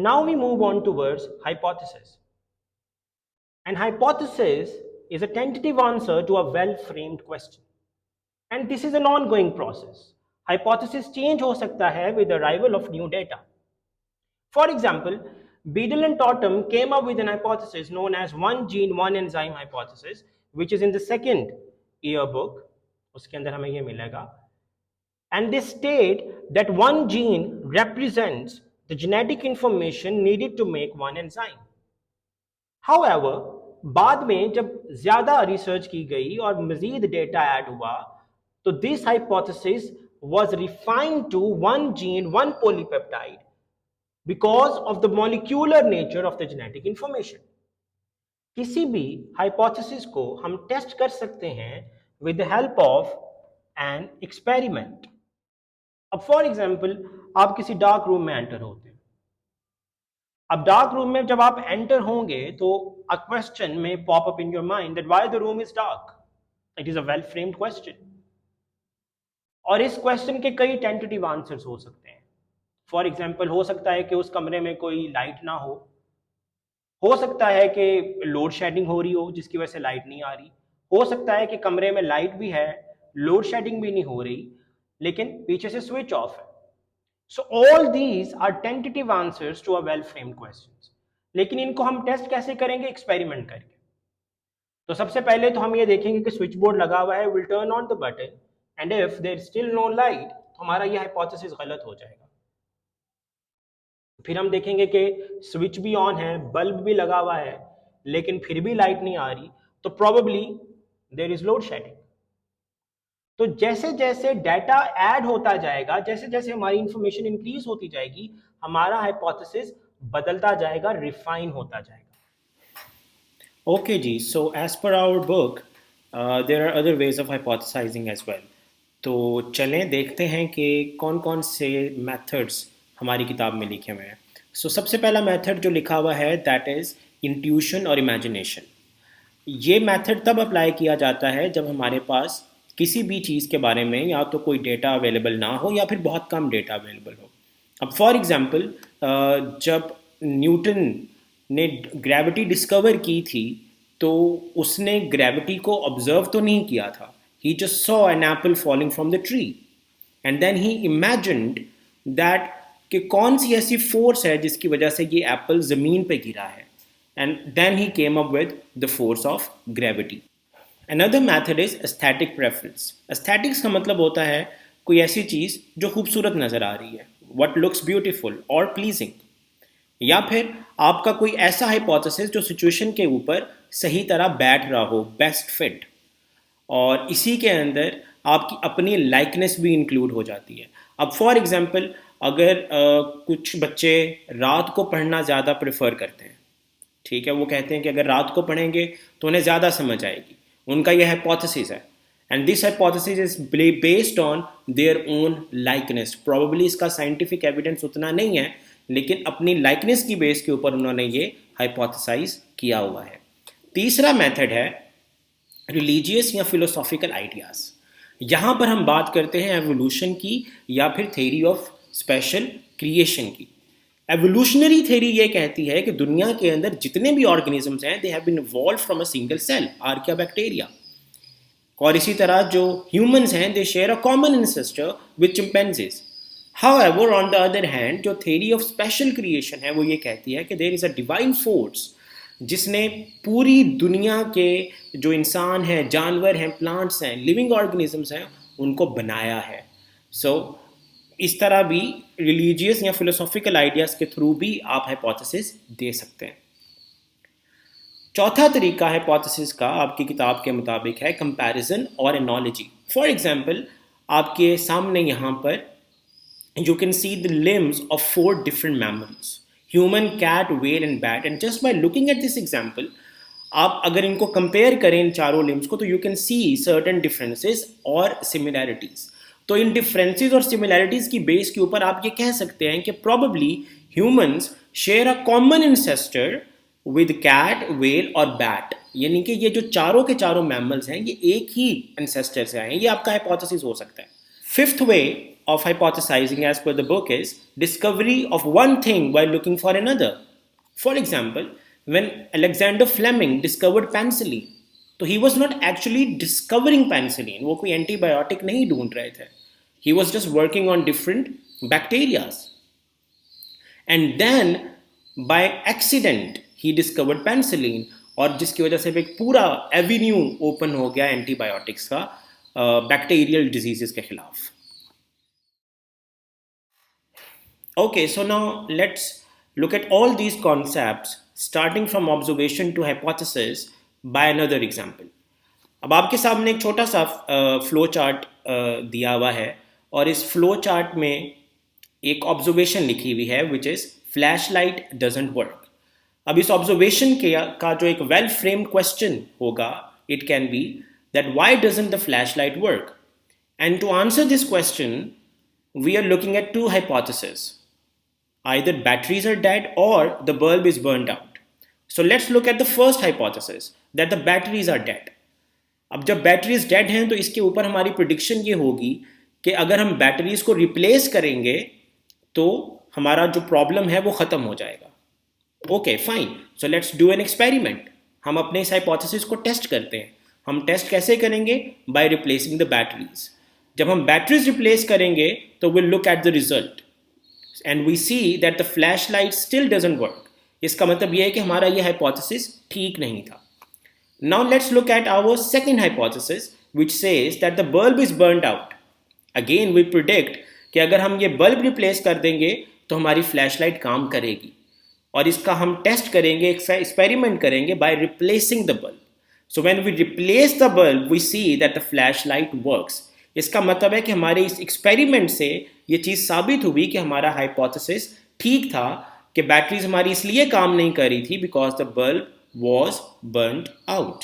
Now we move on towards hypothesis. And hypothesis is a tentative answer to a well-framed question. And this is an ongoing process. Hypothesis change हो सकता है with the arrival of new data. For example, Beadle and Totem came up with an hypothesis known as one gene, one enzyme hypothesis, which is in the second yearbook. उसके अंदर हमें ये मिलेगा. And they state that one gene represents the genetic information needed to make one enzyme. However, बाद में जब ज़्यादा research की गई और मज़ीद डेटा ऐड हुआ, तो this hypothesis was refined to one gene, one polypeptide because of the molecular nature of the genetic information. किसी भी hypothesis को हम टेस्ट कर सकते हैं with the help of an experiment. अब फॉर एग्जाम्पल आप किसी डार्क रूम में एंटर होते हैं. अब डार्क रूम में जब आप एंटर होंगे तो अ क्वेश्चन में pop up in your mind that why the room is dark. It is a well framed question. और इस क्वेश्चन के कई टेंटेटिव आंसर्स हो सकते हैं. फॉर एग्जाम्पल हो सकता है कि उस कमरे में कोई लाइट ना हो सकता है कि लोड शेडिंग हो रही हो जिसकी वजह से लाइट नहीं आ रही, हो सकता है कि कमरे में लाइट भी है, लोड शेडिंग भी नहीं हो रही, लेकिन पीछे से स्विच ऑफ है. So all these are tentative answers to a well framed questions. लेकिन इनको हम टेस्ट कैसे करेंगे? एक्सपेरिमेंट करके. तो सबसे पहले तो हम ये देखेंगे कि स्विच बोर्ड लगा हुआ है, will turn on the button and if there still no light तो हमारा ये हाइपोथेसिस गलत हो जाएगा. फिर हम देखेंगे कि स्विच भी ऑन है, बल्ब भी लगा हुआ है, लेकिन फिर भी लाइट नहीं आ रही, तो probably there is load shedding. तो जैसे जैसे डाटा ऐड होता जाएगा, जैसे जैसे हमारी इंफॉर्मेशन इंक्रीज होती जाएगी, हमारा हाइपोथेसिस बदलता जाएगा, रिफाइन होता जाएगा. Okay, ji. So as per our book, there are other ways of hypothesizing as well. तो चलें देखते हैं कि कौन कौन से methods हमारी किताब में लिखे हुए हैं. So सबसे पहला मेथड जो लिखा हुआ है that is intuition और imagination. ये मेथड तब अप्लाई किया जाता है जब हमारे पास किसी भी चीज़ के बारे में या तो कोई डेटा अवेलेबल ना हो या फिर बहुत कम डेटा अवेलेबल हो. अब फॉर एग्जांपल जब न्यूटन ने ग्रेविटी डिस्कवर की थी तो उसने ग्रेविटी को ऑब्जर्व तो नहीं किया था. He just saw an apple falling from the tree and then he imagined that कि कौन सी ऐसी फोर्स है जिसकी वजह से ये एप्पल ज़मीन पे गिरा है. And then he came up with the force of gravity. Another method is aesthetic preference. Aesthetics का मतलब होता है कोई ऐसी चीज़ जो खूबसूरत नज़र आ रही है, what looks beautiful or pleasing. या फिर आपका कोई ऐसा hypothesis जो सिचुएशन के ऊपर सही तरह बैठ रहा हो, best fit. और इसी के अंदर आपकी अपनी लाइकनेस भी इंक्लूड हो जाती है. अब फॉर एग्जांपल अगर कुछ बच्चे रात को पढ़ना ज़्यादा प्रेफर करते हैं, ठीक है, वो कहते हैं कि अगर रात को पढ़ेंगे तो उन्हें ज़्यादा समझ आएगी, उनका यह हाइपोथेसिस है. And this hypothesis is based on their own likeness. Probably इसका साइंटिफिक एविडेंस उतना नहीं है, लेकिन अपनी लाइकनेस की बेस के ऊपर उन्होंने ये हाइपोथेसाइज किया हुआ है. तीसरा मेथड है रिलीजियस या फिलोसॉफिकल आइडियाज़. यहाँ पर हम बात करते हैं एवोल्यूशन की या फिर थ्योरी ऑफ स्पेशल क्रिएशन की. एवोल्यूशनरी थ्योरी ये कहती है कि दुनिया के अंदर जितने भी ऑर्गेनिजम्स हैं they have been evolve from a single cell, archaea bacteria. और इसी तरह जो ह्यूमंस हैं they share a common ancestor with chimpanzees. However on the other hand जो थ्योरी ऑफ स्पेशल क्रिएशन है वो ये कहती है कि there is a divine force जिसने पूरी दुनिया के जो इंसान हैं, जानवर हैं, प्लांट्स हैं, लिविंग ऑर्गेनिजम्स हैं, उनको बनाया है. सो इस तरह भी रिलीजियस या फिलोसॉफिकल आइडियाज़ के थ्रू भी आप हाइपोथेसिस दे सकते हैं. चौथा तरीका हाइपोथेसिस का आपकी किताब के मुताबिक है कंपैरिजन और एनोलॉजी. फॉर एग्जांपल आपके सामने यहाँ पर you can see the limbs of 4 different mammals, human, cat, whale and bat. And just by looking at this example आप अगर इनको कंपेयर करें इन चारों लिम्स को तो you can see certain differences और सिमिलैरिटीज़. तो इन डिफरेंसेस और सिमिलैरिटीज़ की बेस के ऊपर आप ये कह सकते हैं कि probably humans share a common ancestor with cat, whale और बैट. यानी कि ये जो चारों के चारों मैमल्स हैं ये एक ही इंसेस्टर से आए हैं. ये आपका हाइपोथेसिस हो सकता है. Fifth way of hypothesizing as per the book is discovery of one thing while looking for another. For example, when Alexander Fleming discovered penicillin, तो he was not actually discovering penicillin, वो कोई antibiotic नहीं ढूंढ रहे थे. He was just working on different bacteria. And then by accident he discovered penicillin, और जिसकी वजह से एक पूरा एवेन्यू ओपन हो गया एंटीबायोटिक्स का बैक्टीरियल डिजीजेस के खिलाफ. Okay, so now let's look at all these concepts starting from observation to hypothesis by another example. अब आपके सामने एक छोटा सा फ्लो चार्ट दिया हुआ है और इस फ्लो चार्ट में एक ऑब्जर्वेशन लिखी हुई है which is flash light doesn't work. अब इस ऑब्जर्वेशन का जो एक वेल फ्रेम्ड क्वेश्चन होगा it can be that why doesn't the flash light work. And to answer this question we are looking at two hypotheses. Either batteries are dead or the bulb is burned out. So let's look at the first hypothesis that the batteries are dead. अब जब batteries dead हैं तो इसके ऊपर हमारी prediction ये होगी कि अगर हम बैटरीज को रिप्लेस करेंगे तो हमारा जो प्रॉब्लम है वो ख़त्म हो जाएगा. Okay fine, so let's do an experiment. हम अपने इस हाइपोथेसिस को टेस्ट करते हैं. हम टेस्ट कैसे करेंगे? By replacing the batteries. जब हम बैटरीज रिप्लेस करेंगे तो will look at the result and we see that the flash light still doesn't work. इसका मतलब यह है कि हमारा यह हाइपोथेसिस ठीक नहीं था. Now let's look at our second hypothesis which says that the bulb is burned out. Again we predict कि अगर हम ये बल्ब रिप्लेस कर देंगे तो हमारी फ्लैश लाइट काम करेगी और इसका हम टेस्ट करेंगे, एक्सपेरिमेंट करेंगे by replacing the bulb. So when we replace the bulb we see that the flashlight works. इसका मतलब है कि हमारे इस एक्सपेरिमेंट से ये चीज़ साबित हुई कि हमारा हाइपोथेसिस ठीक था कि बैटरीज हमारी इसलिए काम नहीं कर रही थी because the bulb was burnt out.